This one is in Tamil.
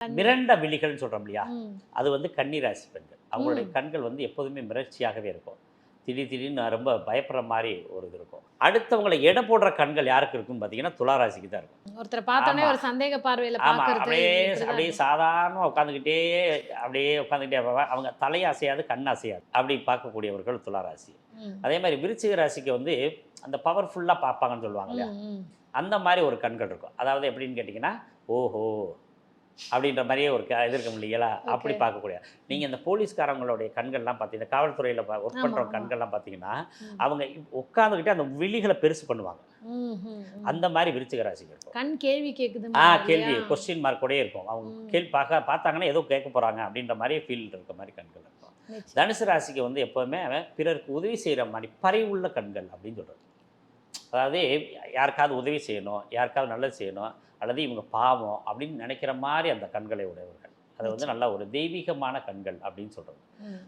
மிரண்ட விழிகள்னு சொல்கிறோம் இல்லையா, ம். அது வந்து கன்னி ராசி பெண்கள். அவங்களுடைய கண்கள் வந்து எப்போதுமே மிரட்சியாகவே இருக்கும். திடீர்னு ரொம்ப பயப்படுற மாதிரி ஒரு இது இருக்கும். அடுத்தவங்கள எடை போடுற கண்கள் யாருக்கு இருக்குன்னு பார்த்தீங்கன்னா, துலா ராசிக்கு தான் இருக்கும். ஒருத்தர பார்த்தோனே ஆமா, ஒரு சந்தேக பார்வையில ஆமா. பார்க்கறது அப்படியே இப்படிதான் அப்படியே இருக்கும். சாதாரணமா உட்காந்துக்கிட்டே அவங்க தலை அசையாது, கண் அசையாது. அப்படி பார்க்கக்கூடியவர்கள் துலா ராசி. ம். அதே மாதிரி விருச்சிக ராசிக்கு வந்து அந்த பவர்ஃபுல்லா பார்ப்பாங்கன்னு சொல்லுவாங்க இல்லையா, ம், ம். அந்த மாதிரி ஒரு கண்கள் இருக்கும். அதாவது எப்படின்னு கேட்டிங்கன்னா, ஓஹோ! அப்படின்ற மாதிரியே ஒரு இது இருக்கும் இல்லைங்களா, அப்படி ஓகே. பார்க்கக்கூடிய. நீங்கள் இந்த போலீஸ்காரங்களுடைய கண்கள்லாம் பார்த்தீங்கன்னா, காவல்துறையில் ஒர்க் ஆமா, பண்ணுறவங்க ஆமா. கண்கள்லாம் பார்த்தீங்கன்னா, ம். அவங்க உட்காந்துக்கிட்டு அந்த விழிகளை பெருசு பண்ணுவாங்க. ம்ஹ்ம். ம். அந்த மாதிரி விருச்சிக ராசிக்கு இருக்கும். கண் கேள்வி கேட்குதும்பாங்க கேள்வி இல்லையா? கொஸ்டின் மார்க்கோடயே இருக்கும். அவங்க ம். பார்த்தாங்கன்னா ஏதோ கேட்க போகிறாங்க அப்படின்ற மாதிரி ஃபீல் இருக்க மாதிரி கண்கள் இருக்கும். நிச்சயம். தனுசு ராசிக்கு வந்து எப்போவுமே பிறருக்கு உதவி செய்கிற மாதிரி பரிவுள்ள கண்கள் அப்படின்னு சொல்கிறது. அதாவது யாருக்காவது உதவி செய்யணும், யாருக்காவது நல்லது செய்யணும், அல்லது இவங்க பாவம் அப்படின்னு நினைக்கிற மாதிரி அந்த கண்களை உடையவர்கள். அது வந்து நிச்சயம். நல்ல ஒரு தெய்வீகமான கண்கள் அப்படின்னு சொல்கிறது. ம்.